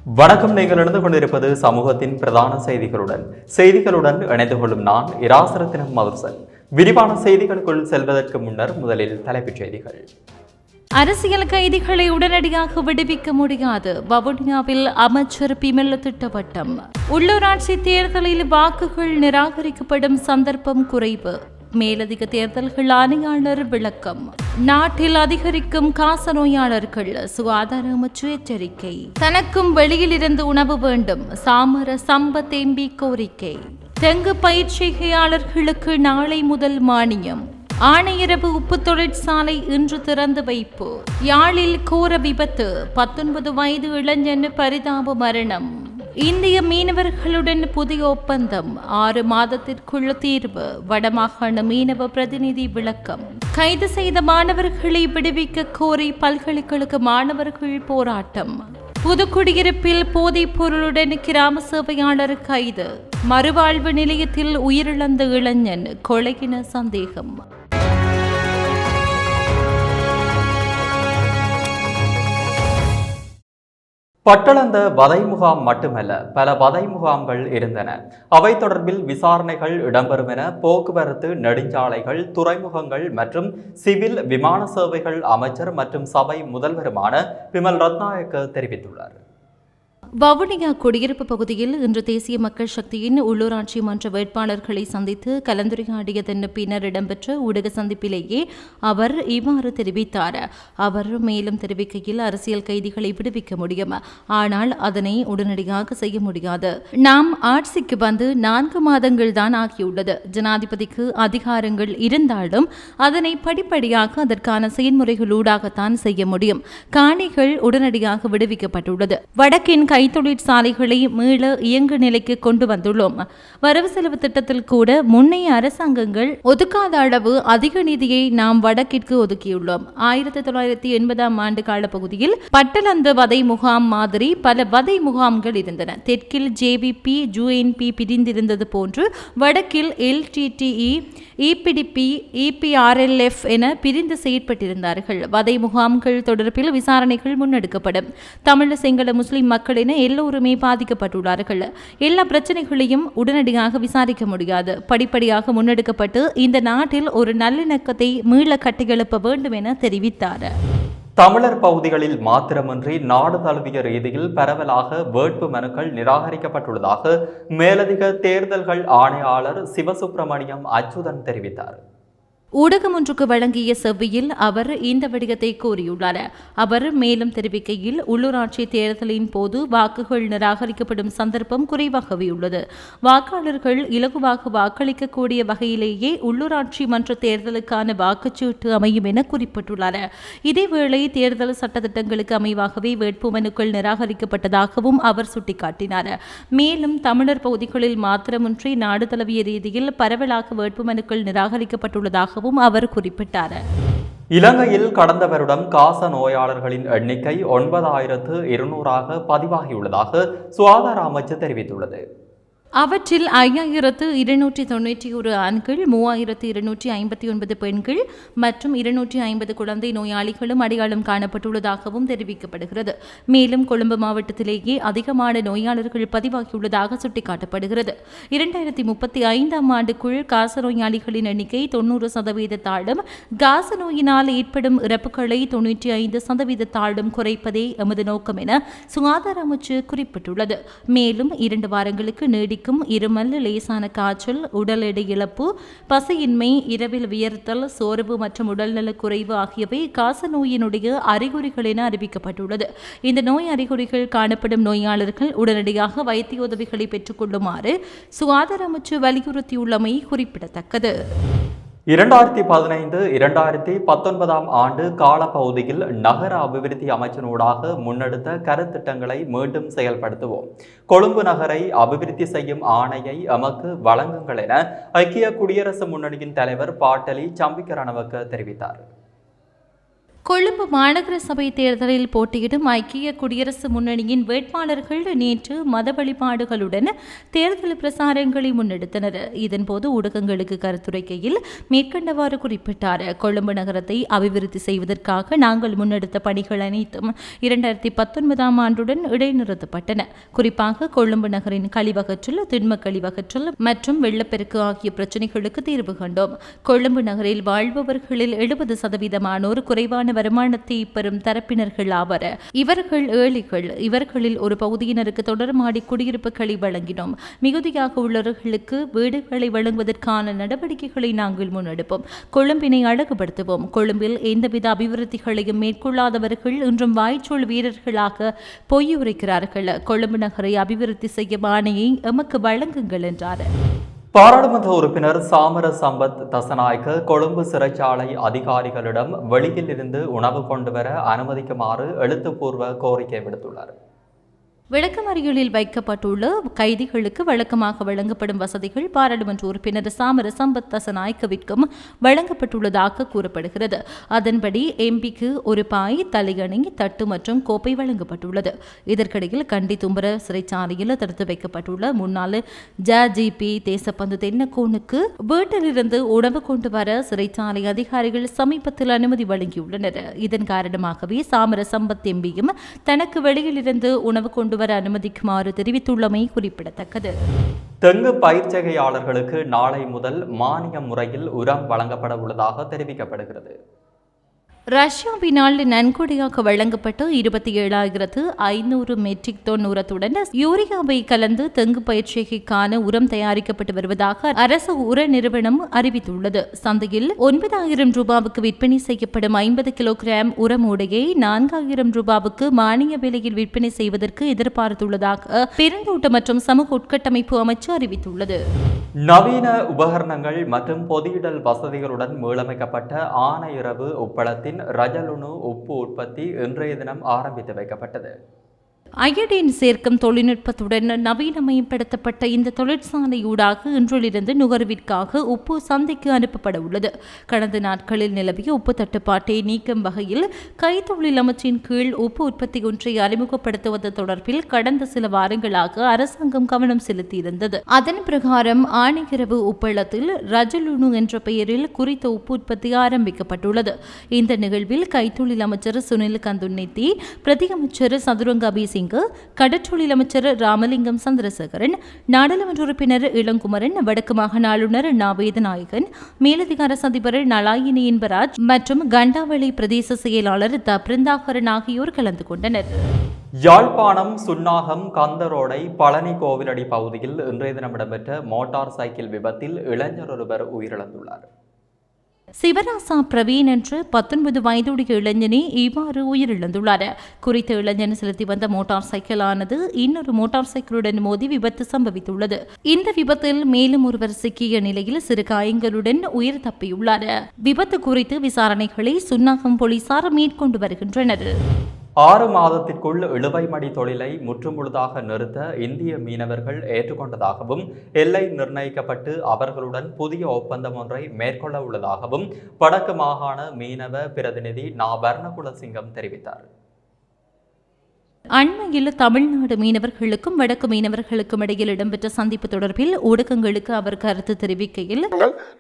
வணக்கம். நீங்கள் இணைந்து கொண்டிருப்பது சமூகத்தின் பிரதான செய்திகளுடன் இணைந்து கொள்ளும் நான் இராசரத்தினம் மதுசன். விரிவான செய்திகளுக்குள் செல்வதற்கு முன்னர் முதலில் தலைப்புச் செய்திகள். அரசியல் கைதிகளை உடனடியாக விடுவிக்க முடியாது. வவுனியாவில் அமைச்சர் பிமல் திட்டவட்டம். உள்ளூராட்சி தேர்தலில் வாக்குகள் நிராகரிக்கப்படும் சந்தர்ப்பம் குறைவு. மேலதிக தேர்தல்கள் ஆணையாளர் விளக்கம். நாட்டில் அதிகரிக்கும் காச நோயாளர்கள், சுகாதார அமைச்சு எச்சரிக்கை. தனக்கும் வெளியிலிருந்து உணவு வேண்டும், சாமர சம்பத் எம்பி கோரிக்கை. தெங்கு பயிற்சிகையாளர்களுக்கு நாளை முதல் மானியம். ஆணையரவு உப்பு தொழிற்சாலை இன்று திறந்து வைப்பு. யாழில் கோர விபத்து, 19 வயது இளைஞன் பரிதாப மரணம். இந்திய மீனவர்களுடன் புதிய ஒப்பந்தம், 6 மாதத்திற்குள் தீர்வு. வடமாகாண மீனவ பிரதிநிதி விளக்கம். கைது செய்த மாணவர்களை விடுவிக்க கோரி பல்கலைக்கழக மாணவர்கள் போராட்டம். புதுக்குடியிருப்பில் போதைப் பொருளுடன் கிராம சேவையாளர் கைது. மறுவாழ்வு நிலையத்தில் உயிரிழந்த இளைஞன் கொலையின சந்தேகம். பட்டளந்த வதை முகாம் மட்டுமல்ல, பல வதை முகாம்கள் இருந்தன. அவை தொடர்பில் விசாரணைகள் இடம்பெறும் என போக்குவரத்து, நெடுஞ்சாலைகள், துறைமுகங்கள் மற்றும் சிவில் விமான சேவைகள் அமைச்சர் மற்றும் சபை முதல்வருமான பிமல் ரத்நாயக்க தெரிவித்துள்ளார். வவுனியா குடியிருப்பு பகுதியில் இன்று தேசிய மக்கள் சக்தியின் உள்ளூராட்சி மன்ற வேட்பாளர்களை சந்தித்து கலந்துரையாடியதன் பின்னர் இடம்பெற்ற ஊடக சந்திப்பிலேயே அவர் இவ்வாறு தெரிவித்தார். அவர் மேலும் தெரிவிக்கையில், அரசியல் கைதிகளை விடுவிக்க முடியும், ஆனால் அதனை உடனடியாக செய்ய முடியாது. நாம் ஆட்சிக்கு வந்து 4 மாதங்கள் தான் ஆகியுள்ளது. ஜனாதிபதிக்கு அதிகாரங்கள் இருந்தாலும் அதனை படிப்படியாக அதற்கான செயல்முறைகளூடாகத்தான் செய்ய முடியும். காணிகள் உடனடியாக விடுவிக்கப்பட்டுள்ளது. வடக்கின் கைத்தொழிற்சாலைகளை மீள இயங்கு நிலைக்கு கொண்டு வந்துள்ளோம். வரவு செலவு திட்டத்தில் கூட முன்னைய அரசாங்கங்கள் ஒதுக்காத அளவு அதிக நிதியை நாம் வடக்கிற்கு ஒதுக்கியுள்ளோம். 1980ஆம் ஆண்டு காலப்பகுதியில் பட்டளந்த வதை முகாம் மாதிரி பல வதை முகாம்கள் இருந்தன. தெற்கில் ஜேவிபி, யூஎன்பி பிரிந்திருந்தது போன்று வடக்கில் எல்டிடிஇ, இபிடிபி, இபிஆர்எல்எஃப் என பிரிந்து செயற்பட்டிருந்தார்கள். வதை முகாம்கள் தொடர்பில் விசாரணைகள் முன்னெடுக்கப்படும். தமிழ், சிங்கள, முஸ்லிம் மக்கள் என எல்லோருமே பாதிக்கப்பட்டுள்ளார்கள். எல்லா பிரச்சனைகளையும் உடனடியாக விசாரிக்க முடியாது. படிப்படியாக முன்னெடுக்கப்பட்டு இந்த நாட்டில் ஒரு நல்லிணக்கத்தை மீள கட்டியெழுப்ப வேண்டும் என தெரிவித்தார். தமிழர் பகுதிகளில் மாத்திரமின்றி நாடு தழுவிய ரீதியில் பரவலாக வேட்பு மனுக்கள் நிராகரிக்கப்பட்டுள்ளதாக மேலதிக தேர்தல்கள் ஆணையாளர் சிவசுப்பிரமணியம் அச்சுதன் தெரிவித்தார். ஊடகம் ஒன்றுக்கு வழங்கிய செவ்வியில் அவர் இந்த விடயத்தை கூறியுள்ளார். அவர் மேலும் தெரிவிக்கையில், உள்ளூராட்சி தேர்தலின் போது வாக்குகள் நிராகரிக்கப்படும் சந்தர்ப்பம் குறைவாகவே உள்ளது. வாக்காளர்கள் இலகுவாக வாக்களிக்கக்கூடிய வகையிலேயே உள்ளூராட்சி மன்ற தேர்தலுக்கான வாக்குச்சீட்டு அமையும் என குறிப்பிட்டுள்ளார். இதேவேளை தேர்தல் சட்டத்திட்டங்களுக்கு அமைவாகவே வேட்புமனுக்கள் நிராகரிக்கப்பட்டதாகவும் அவர் சுட்டிக்காட்டினார். மேலும் தமிழர் பகுதிகளில் மாத்திரமின்றி நாடு தழுவிய ரீதியில் பரவலாக வேட்புமனுக்கள் நிராகரிக்கப்பட்டுள்ளதாகவும் அவர் குறிப்பிட்டார். இலங்கையில் கடந்த வருடம் காச நோயாளர்களின் எண்ணிக்கை 9200 பதிவாகியுள்ளதாக சுகாதார அமைச்சு தெரிவித்துள்ளது. அவற்றில் 5291 ஆண்கள், 3259 பெண்கள் மற்றும் 250 குழந்தை நோயாளிகளும் அடையாளம் காணப்பட்டுள்ளதாகவும் தெரிவிக்கப்படுகிறது. மேலும் கொழும்பு மாவட்டத்திலேயே அதிகமான நோயாளர்கள் பதிவாகியுள்ளதாக சுட்டிக்காட்டப்படுகிறது. 2035ஆம் ஆண்டுக்குள் காச நோயாளிகளின் எண்ணிக்கை 90% காச நோயினால் ஏற்படும் இறப்புகளை 95% குறைப்பதே எமது நோக்கம் என சுகாதார அமைச்சு குறிப்பிட்டுள்ளது. மேலும் 2 வாரங்களுக்கு நீடிக்கும் இருமல், லேசான காய்ச்சல், உடல் எடை இழப்பு, பசியின்மை, இரவில் வியர்த்தல், சோர்வு மற்றும் உடல்நலக் குறைவு ஆகியவை காச நோயினுடைய அறிகுறிகள் என அறிவிக்கப்பட்டுள்ளது. இந்த நோய் அறிகுறிகள் காணப்படும் நோயாளர்கள் உடனடியாக வைத்திய உதவிகளை பெற்றுக் கொள்ளுமாறு சுகாதார அமைச்சு வலியுறுத்தியுள்ளமை குறிப்பிடத்தக்கது. 2015-2019 ஆண்டு காலப்பகுதியில் நகர அபிவிருத்தி அமைச்சினூடாக முன்னெடுத்த கருத்திட்டங்களை மீண்டும் செயல்படுத்துவோம். கொழும்பு நகரை அபிவிருத்தி செய்யும் ஆணையை எமக்கு வழங்குங்கள் என ஐக்கிய குடியரசு முன்னணியின் தலைவர் பாட்டலி சம்பிக்க ரணவக்க தெரிவித்தார். கொழும்பு மாநகர சபை தேர்தலில் போட்டியிடும் ஐக்கிய குடியரசு முன்னணியின் வேட்பாளர்கள் நேற்று மத வழிபாடுகளுடன் தேர்தல் பிரசாரங்களை முன்னெடுத்தனர். இதன்போது ஊடகங்களுக்கு கருத்துரைக்கையில் மேற்கண்டவாறு குறிப்பிட்டார். கொழும்பு நகரத்தை அபிவிருத்தி செய்வதற்காக நாங்கள் முன்னெடுத்த பணிகள் அனைத்தும் 2019ஆம் ஆண்டுடன் இடைநிறுத்தப்பட்டன. குறிப்பாக கொழும்பு நகரின் கழிவகற்றல், திண்ம கழிவகற்றல் மற்றும் வெள்ளப்பெருக்கு ஆகிய பிரச்சினைகளுக்கு தீர்வு கண்டோம். கொழும்பு நகரில் வாழ்பவர்களில் 70% குறைவான வருமானத்தை பெறும் தரப்பினர்கள் ஆவர். இவர்கள் ஏழைகள். இவர்களில் ஒரு பகுதியினருக்கு தொடர்மாடி குடியிருப்புகளை வழங்கினோம். மிகுதியாக உள்ளவர்களுக்கு வீடுகளை வழங்குவதற்கான நடவடிக்கைகளை நாங்கள் முன்னெடுப்போம். கொழும்பினை அழகுபடுத்துவோம். கொழும்பில் எந்தவித அபிவிருத்திகளையும் மேற்கொள்ளாதவர்கள் இன்றும் வாய்ச்சொல் வீரர்களாக பொய்யுரைக்கிறார்கள். கொழும்பு நகரை அபிவிருத்தி செய்ய ஆணையை எமக்கு வழங்குங்கள் என்றார். பாராளுமன்ற உறுப்பினர் சாமர சம்பத் தசநாயக்க கொழும்பு சிறைச்சாலை அதிகாரிகளிடம் வெளியில் இருந்து உணவு கொண்டு வர அனுமதிக்குமாறு எழுத்துப்பூர்வ கோரிக்கை விடுத்துள்ளார். விளக்கமறியலில் வைக்கப்பட்டுள்ள கைதிகளுக்கு வழக்கமாக வழங்கப்படும் வசதிகள் பாராளுமன்ற உறுப்பினர் சாமர சம்பத் தசநாயக்கவிற்கும் வழங்கப்பட்டுள்ளதாக கூறப்படுகிறது. அதன்படி எம்பிக்கு ஒரு பாய், தலையணை, தட்டு மற்றும் கோப்பை வழங்கப்பட்டுள்ளது. இதற்கிடையில் கண்டி தும்பர சிறைச்சாலையில் தடுத்து வைக்கப்பட்டுள்ள முன்னாள் ஜிபி தேசப்பந்து தென்னக்கோனுக்கு வீட்டிலிருந்து உணவு கொண்டு வர சிறைச்சாலை அதிகாரிகள் சமீபத்தில் அனுமதி வழங்கியுள்ளனர். இதன் காரணமாகவே சாமர சம்பத் எம்பியும் தனக்கு வெளியிலிருந்து உணவு கொண்டு வர அனுமதிக்குமாறு தெரிவித்துள்ளமை குறிப்பிடத்தக்கது. தெங்கு பயிர்ச்செய்கையாளர்களுக்கு நாளை முதல் மானிய முறையில் உரம் வழங்கப்பட உள்ளதாக தெரிவிக்கப்படுகிறது. ரஷ்யாவினால் நன்கொடையாக வழங்கப்பட்ட 27,500 மெட்ரிக் டன் உரத்துடன் யூரியாவை கலந்து தெங்கு பயிர்ச்செய்கைக்கான உரம் தயாரிக்கப்பட்டு வருவதாக அரசு உர நிறுவனம் அறிவித்துள்ளது. சந்தையில் 9,000 ரூபாவுக்கு விற்பனை செய்யப்படும் 50 கிலோகிராம் உர மூடையை 4,000 ரூபாவுக்கு மானிய விலையில் விற்பனை செய்வதற்கு எதிர்பார்த்துள்ளதாக பெருந்தோட்ட மற்றும் சமூக உட்கட்டமைப்பு அமைச்சு அறிவித்துள்ளது. நவீன உபகரணங்கள் மற்றும் பொதியிடல் வசதிகளுடன் மீளமைக்கப்பட்ட ஆனையிறவு உப்பளத்தின் ரஜலுணு உப்பு உற்பத்தி இன்றைய தினம் ஆரம்பித்து வைக்கப்பட்டது. அயடின் சேர்க்கும் தொழில்நுட்பத்துடன் நவீனமயப்படுத்தப்பட்ட இந்த தொழிற்சாலையூடாக இன்றிலிருந்து நுகர்விற்காக உப்பு சந்தைக்கு அனுப்பப்பட உள்ளது. கடந்த நாட்களில் நிலவிய உப்பு தட்டுப்பாட்டை நீக்கும் வகையில் கைத்தொழில் அமைச்சின் கீழ் உப்பு உற்பத்தி ஒன்றை அறிமுகப்படுத்துவது தொடர்பில் கடந்த சில வாரங்களாக அரசாங்கம் கவனம் செலுத்தியிருந்தது. அதன் பிரகாரம் ஆனையிறவு உப்பளத்தில் ரஜலுணு என்ற பெயரில் குறித்த உப்பு உற்பத்தி ஆரம்பிக்கப்பட்டுள்ளது. இந்த நிகழ்வில் கைத்தொழில் அமைச்சர் சுனில் கந்துன்னெத்தி, பிரதி அமைச்சர் சதுரங்க அபிசிங், கடற்றொழில் அமைச்சர் ராமலிங்கம் சந்திரசேகரன், நாடாளுமன்ற உறுப்பினர் இளங்குமரன், வடக்கு மாகாண ஆளுநர் வேதநாயகன், மேலதிகார சதிபர் நலாயினி இன்பராஜ் மற்றும் கண்டாவளி பிரதேச செயலாளர் பிருந்தாகரன் ஆகியோர் கலந்து கொண்டனர். யாழ்ப்பாணம் சுன்னாகம் கந்தரோடை பழனி கோவிலடி பகுதியில் இன்றைய தினம் இடம்பெற்ற மோட்டார் சைக்கிள் விபத்தில் இளைஞர் ஒருவர் உயிரிழந்துள்ளார். சிவராசா பிரவீன் என்ற 19 வயதுடைய இளைஞனே இவ்வாறு உயிரிழந்துள்ளார். குறித்த இளைஞன் செலுத்தி வந்த மோட்டார் சைக்கிளானது இன்னொரு மோட்டார் சைக்கிளுடன் மோதி விபத்து சம்பவித்துள்ளது. இந்த விபத்தில் மேலும் ஒருவர் சிக்கிய நிலையில் சிறு காயங்களுடன் உயிர் தப்பியுள்ளார். விபத்து குறித்து விசாரணைகளை சுன்னாகம் போலீசார் மேற்கொண்டு வருகின்றனர். 6 மாதத்திற்குள் இழுவைமடி தொழிலை முற்றுமுழுதாக நிறுத்த இந்திய மீனவர்கள் ஏற்றுக்கொண்டதாகவும் எல்லை நிர்ணயிக்கப்பட்டு அவர்களுடன் புதிய ஒப்பந்தம் ஒன்றை மேற்கொள்ள உள்ளதாகவும் வடக்கு மாகாண மீனவ பிரதிநிதி வர்ணகுலசிங்கம் தெரிவித்தார். அண்மையில் தமிழ்நாடு மீனவர்களுக்கும் வடக்கு மீனவர்களுக்கும் இடையில் இடம்பெற்ற சந்திப்பு தொடர்பில் ஊடகங்களுக்கு அவர் கருத்து தெரிவிக்கையில்,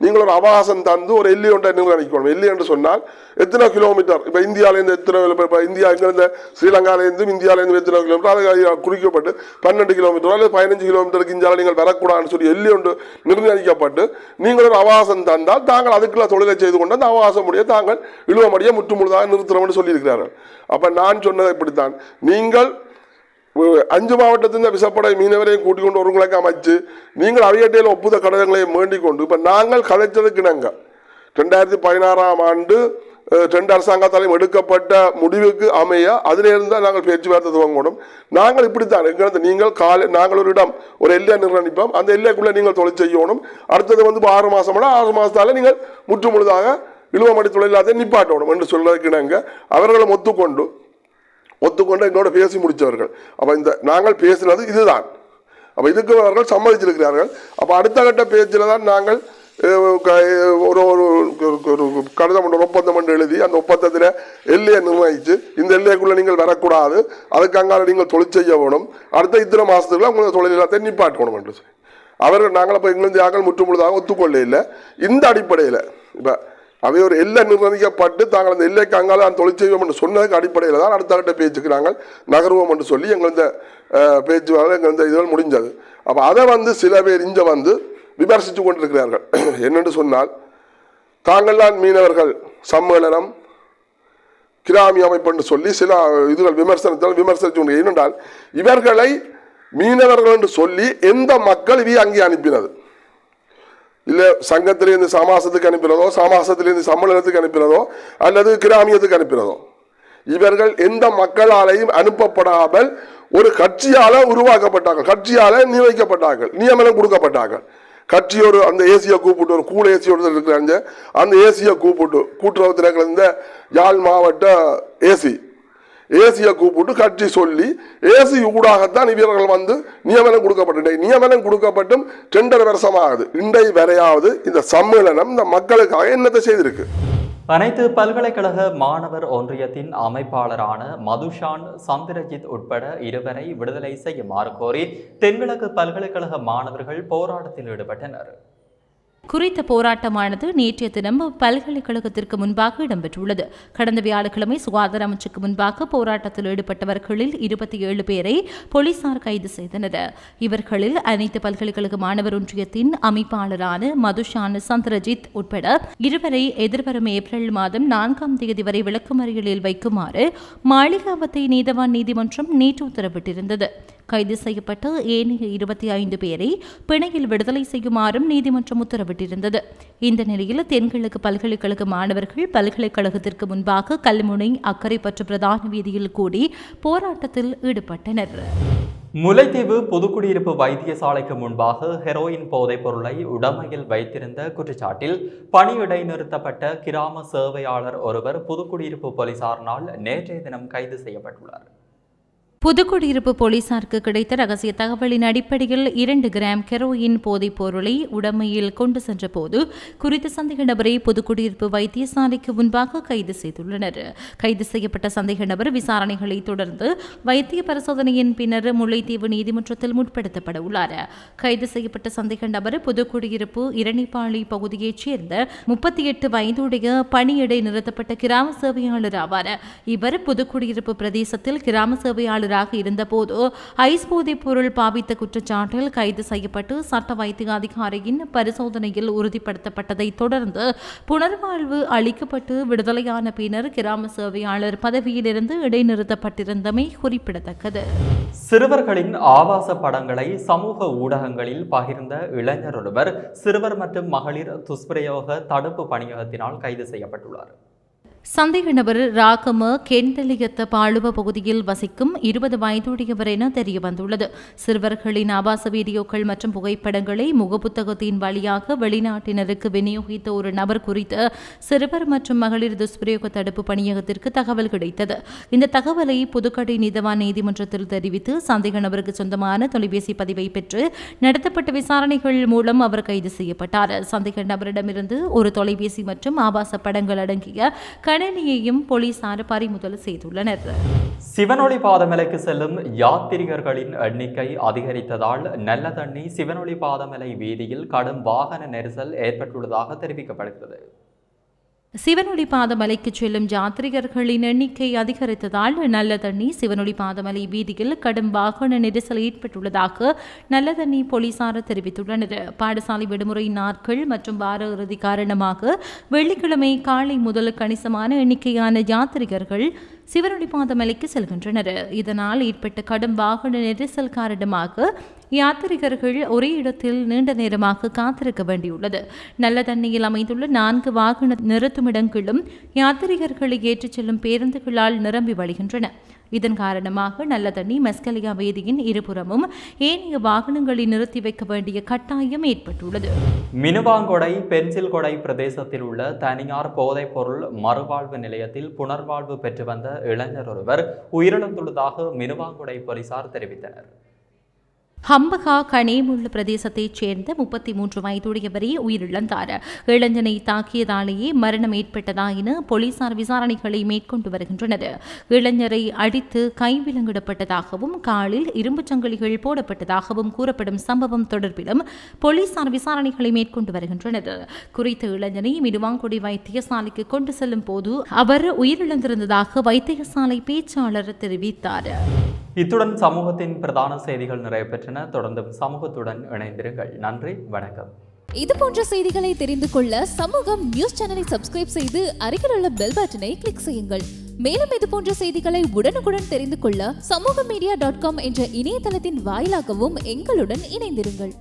நீங்கள் ஒரு அவகாசம் தந்து ஒரு எல்லை ஒன்றை நிர்ணயிக்கணும். எல்லை என்று சொன்னால் எத்தனை கிலோமீட்டர், இப்ப இந்தியாவிலிருந்து எத்தனை, இந்தியா இங்கிருந்து ஸ்ரீலங்காவிலிருந்து இந்தியாவிலிருந்து எத்தனை கிலோமீட்டர், அது குறிக்கப்பட்டு 12 கிலோமீட்டர் அல்லது 15 கிலோமீட்டருக்கு இந்தியாவில் நீங்கள் வரக்கூடாதுன்னு சொல்லி எல்லை ஒன்று நிர்ணயிக்கப்பட்டு நீங்கள் ஒரு அவகாசம் தந்தால் தாங்கள் அதுக்குள்ள தொழிலை செய்து கொண்டு அந்த அவகாசம் முடிய தாங்கள் இழுவமடியை முற்றுமுழுதாக நிறுத்தணும் என்று சொல்லியிருக்கிறார்கள். அப்ப நான் சொன்னது இப்படித்தான், நீங்கள் 5 மாவட்டத்தின் விசப்படை மீனவரையும் கூட்டிக் கொண்டு ஒருங்கிணைக்க அமைச்சு நீங்கள் அவையட்டையில் ஒப்புத கடிதங்களையும் வேண்டிக் கொண்டு இப்ப நாங்கள் கலைச்சதுக்கு நாங்க 2016ஆம் ஆண்டு 2 அரசாங்கத்தாலையும் எடுக்கப்பட்ட முடிவுக்கு அமைய அதிலிருந்து நாங்கள் பேச்சுவார்த்தை துவங்கணும். நாங்கள் இப்படித்தான் எங்கிறது நீங்கள் நாங்கள் ஒரு இடம் ஒரு எல்லையை நிர்ணயிப்போம், அந்த எல்லைக்குள்ள நீங்கள் தொழில் செய்யணும். அடுத்தது 6 மாசம் 6 மாசத்தால நீங்கள் முற்றுமுழுதாக இழுவமடி தொழிலாளத்தை நிப்பாட்டணும் என்று சொல்றதுக்கு நாங்க அவர்களும் ஒத்துக்கொண்டு எங்களோட பேசி முடித்தவர்கள். அப்ப இந்த நாங்கள் பேசினது இதுதான். அப்ப இதுக்கு அவர்கள் சம்மதிச்சிருக்கிறார்கள். அப்ப அடுத்த கட்ட பேச்சில் தான் நாங்கள் ஒரு ஒரு கடிதம் ஒப்பந்தம் என்று எழுதி அந்த ஒப்பந்தத்தில் எல்லையை நிர்ணயிச்சு இந்த எல்லைக்குள்ள நீங்கள் வரக்கூடாது, அதுக்கு அங்கால நீங்கள் தொழில் செய்ய வேணும், அடுத்த இத்தனை மாசத்துக்குள்ள உங்களுக்கு தொழில் எல்லாத்தையும் நிப்பாட்டணும் என்று சொல்லி அவர்கள் நாங்கள் இப்போ எங்களுக்கு ஆக்கள் முற்றுமுழுதாக ஒத்துக்கொள்ள இல்லை. இந்த அடிப்படையில் இப்போ அவை ஒரு எல்லை நிர்ணயிக்கப்பட்டு தாங்கள் அந்த எல்லைக்கு அங்கால நான் தொழில் செய்வோம் என்று சொன்னதுக்கு அடிப்படையில் தான் அடுத்த கட்ட பேச்சுக்கு நாங்கள் நகர்வோம் என்று சொல்லி எங்கள் இந்த பேச்சுவார்த்தை எங்கள் இந்த இதுகள் முடிஞ்சது. அப்போ அதை சில பேர் இங்கே விமர்சித்து கொண்டிருக்கிறார்கள். என்னென்று சொன்னால் தாங்கள்தான் மீனவர்கள் சம்மேளனம் கிராமி அமைப்பு என்று சொல்லி சில இதுகள் விமர்சனித்து ஏனென்றால் இவர்களை மீனவர்கள் என்று சொல்லி எந்த மக்கள் அங்கே அனுப்பினது இல்லை, சங்கத்திலிருந்து சமாசத்துக்கு அனுப்பினதோ சமாசத்திலிருந்து சம்மேளனத்துக்கு அனுப்பினதோ அல்லது கிராமியத்துக்கு அனுப்பினதோ இவர்கள் எந்த மக்களாலையும் அனுப்பப்படாமல் ஒரு கட்சியால உருவாக்கப்பட்டார்கள், கட்சியால நியமிக்கப்பட்டார்கள், நியமனம் கொடுக்கப்பட்டார்கள். கட்சி ஒரு அந்த ஏசியை கூப்பிட்டு ஒரு கூல ஏசியோடு இருக்கிறாங்க, அந்த ஏசியை கூப்பிட்டு கூட்டுறவு இந்த யாழ் மாவட்ட ஏசியை கூப்பிட்டு கட்சி சொல்லி ஏசி ஊடாகத்தான் இவர்கள் நியமனம் கொடுக்கப்பட்டு நியமனம் கொடுக்கப்பட்டும் 2.5 வருஷமாகுது. இன்றை வரையாவது இந்த சம்மேளனம் இந்த மக்களுக்காக என்னத்தை செய்திருக்கு? அனைத்து பல்கலைக்கழக மாணவர் ஒன்றியத்தின் அமைப்பாளரான மதுஷான் சந்திரஜித் உட்பட 2 பேரை விடுதலை செய்யுமாறு கோரி தென்கிழக்கு பல்கலைக்கழக மாணவர்கள் போராட்டத்தில் ஈடுபட்டனர். குறித்த போராட்டமானது நேற்றைய தினம் பல்கலைக்கழகத்திற்கு முன்பாக இடம்பெற்றுள்ளது. கடந்த வியாழக்கிழமை சுகாதார அமைச்சுக்கு முன்பாக போராட்டத்தில் ஈடுபட்டவர்களில் 27 பேரை போலீசார் கைது செய்தனர். இவர்களில் அனைத்து பல்கலைக்கழக மாணவர் ஒன்றியத்தின் அமைப்பாளரான மதுஷான் சந்திரஜித் உட்பட 2 பேரை எதிர்வரும் ஏப்ரல் மாதம் 4ஆம் தேதி வரை விளக்குமறியலில் வைக்குமாறு மாளிகாவத்தை நீதவான் நீதிமன்றம் நேற்று உத்தரவிட்டிருந்தது. கைது செய்யப்பட்ட ஏனைய 25 பேரை பிணையில் விடுதலை செய்யுமாறும் நீதிமன்றம் உத்தரவிட்டிருந்தது. இந்த நிலையில் தென்கிழக்கு பல்கலைக்கழக மாணவர்கள் பல்கலைக்கழகத்திற்கு முன்பாக கல்முனை அக்கரைப்பற்று பிரதான வீதியில் கூடி போராட்டத்தில் ஈடுபட்டனர். முல்லைத்தீவு புதுக்குடியிருப்பு வைத்தியசாலைக்கு முன்பாக ஹெரோயின் போதைப் பொருளை உடமையில் வைத்திருந்த குற்றச்சாட்டில் பணியிடை நிறுத்தப்பட்ட கிராம சேவையாளர் ஒருவர் புதுக்குடியிருப்பு போலீசாரினால் நேற்றைய தினம் கைது செய்யப்பட்டுள்ளார். புதுக்குடியிருப்பு போலீசாருக்கு கிடைத்த ரகசிய தகவலின் அடிப்படையில் 2 கிராம் ஹெரோயின் போதைப் பொருளை உடமையில் கொண்டு சென்ற போது குறித்த சந்தேக நபரை புதுக்குடியிருப்பு வைத்தியசாலைக்கு முன்பாக கைது செய்துள்ளனர். கைது செய்யப்பட்ட சந்தேக நபர் விசாரணைகளை தொடர்ந்து வைத்திய பரிசோதனையின் பின்னர் முல்லைத்தீவு நீதிமன்றத்தில் முற்படுத்தப்பட உள்ளார். கைது செய்யப்பட்ட சந்தேக நபர் புதுக்குடியிருப்பு இரணிப்பாளி பகுதியைச் சேர்ந்த 38 வயதுடைய பணியிடை நிறுத்தப்பட்ட கிராம சேவையாளர் ஆவார். இவர் புதுக்குடியிருப்பு பிரதேசத்தில் கிராம சேவையாளர் இருந்தபோது ஐஸ் போதைப் பொருள் பாவித்த குற்றச்சாட்டில் கைது செய்யப்பட்டு சட்ட வைத்திய அதிகாரியின் பரிசோதனையில் உறுதிப்படுத்தப்பட்டதை தொடர்ந்து புனர்வாழ்வு அளிக்கப்பட்டு விடுதலையான பின்னர் கிராம சேவையாளர் பதவியிலிருந்து இடைநிறுத்தப்பட்டிருந்தமை குறிப்பிடத்தக்கது. சிறுவர்களின் ஆபாச படங்களை சமூக ஊடகங்களில் பகிர்ந்த இளைஞர் ஒருவர் சிறுவர் மற்றும் மகளிர் துஷ்பிரயோக தடுப்பு பணியகத்தினால் கைது செய்யப்பட்டுள்ளார். சந்தேக நபர் ராகம கெண்டலியத்த பாழுவ பகுதியில் வசிக்கும் 20 வயதுடையவர் என தெரியவந்துள்ளது. சிறுவர்களின் ஆபாச வீடியோக்கள் மற்றும் புகைப்படங்களை முகப்புத்தகத்தின் வழியாக வெளிநாட்டினருக்கு விநியோகித்த ஒரு நபர் குறித்து சிறுவர் மற்றும் மகளிர் துஷ்பிரயோக தடுப்பு பணியகத்திற்கு தகவல் கிடைத்தது. இந்த தகவலை புதுக்கடை நீதவான் நீதிமன்றத்தில் தெரிவித்து சந்தேக நபருக்கு சொந்தமான தொலைபேசி பதிவை பெற்று நடத்தப்பட்ட விசாரணைகள் மூலம் அவர் கைது செய்யப்பட்டார். சந்தேக நபரிடமிருந்து ஒரு தொலைபேசி மற்றும் ஆபாச படங்கள் அடங்கிய கணினியையும் போலீசார் பறிமுதல் செய்துள்ளனர். சிவனொளி பாதமலைக்கு செல்லும் யாத்திரிகர்களின் எண்ணிக்கை அதிகரித்ததால் நல்லதண்ணி சிவனொளி பாதமலை வீதியில் கடும் வாகன நெரிசல் ஏற்பட்டுள்ளதாக தெரிவிக்கப்படுகிறது. சிவனொளி பாதமலைக்கு செல்லும் யாத்ரிகர்களின் எண்ணிக்கை அதிகரித்ததால் நல்லதண்ணி சிவனொளி பாதமலை வீதியில் கடும் வாகன நெரிசல் ஏற்பட்டுள்ளதாக நல்லதண்ணி போலீசார் தெரிவித்துள்ளனர். பாடசாலை விடுமுறை நாட்கள் மற்றும் வார இறுதி காரணமாக வெள்ளிக்கிழமை காலை முதல் கணிசமான எண்ணிக்கையான யாத்ரிகர்கள் சிவனொளி பாதமலைக்கு செல்கின்றனர். இதனால் ஏற்பட்ட கடும் வாகன நெரிசல் காரணமாக யாத்திரிகர்கள் ஒரே இடத்தில் நீண்ட நேரமாக காத்திருக்க வேண்டியுள்ளது. நல்லதண்ணியில் அமைந்துள்ள 4 வாகன நிறுத்துமிடங்களும் யாத்திரிகர்களை ஏற்றிச் செல்லும் பேருந்துகளால் நிரம்பி வழிகின்றன. இதன் காரணமாக நல்லதண்ணி மெஸ்கலியா வீதியின் இருபுறமும் ஏனைய வாகனங்களை நிறுத்தி வைக்க வேண்டிய கட்டாயம் ஏற்பட்டுள்ளது. மினுவாங்கொடை பென்சில்கொடை பிரதேசத்தில் உள்ள தனியார் போதைப் பொருள் மறுவாழ்வு நிலையத்தில் புனர்வாழ்வு பெற்று வந்த இளைஞர் ஒருவர் உயிரிழந்துள்ளதாக மினுவாங்கொடை போலீசார் தெரிவித்தனர். ஹம்பகா கனேமுள்ள பிரதேசத்தைச் சேர்ந்த 33 வயதுடையவரே உயிரிழந்தார். இளைஞனை தாக்கியதாலேயே மரணம் ஏற்பட்டதா என போலீசார் விசாரணைகளை மேற்கொண்டு வருகின்றனர். இளைஞரை அடித்து கைவிலங்கிடப்பட்டதாகவும் காலில் இரும்புச் சங்கிலிகள் போடப்பட்டதாகவும் கூறப்படும் சம்பவம் தொடர்பிலும் போலீசார் விசாரணைகளை மேற்கொண்டு வருகின்றனர். குறித்த இளைஞனை மிடுவாங்குடி வைத்தியசாலைக்கு கொண்டு செல்லும் போது அவர் உயிரிழந்திருந்ததாக வைத்தியசாலை பேச்சாளர் தெரிவித்தார். இத்துடன் சமூகத்தின் பிரதான செய்திகள் நிறைவு பெற்றன. தொடர்ந்தும் சமூகத்துடன் இணைந்திருங்கள். நன்றி, வணக்கம். இது போன்ற செய்திகளை தெரிந்து கொள்ள சமூகம் நியூஸ் சேனலை சப்ஸ்கிரைப் செய்து அருகில் உள்ள பெல் பட்டனை கிளிக் செய்யுங்கள். மேலும் இது போன்ற செய்திகளை உடனுக்குடன் தெரிந்து கொள்ள சமூகமீடியா.com என்ற இணையதளத்தின் வாயிலாகவும் எங்களுடன் இணைந்திருங்கள்.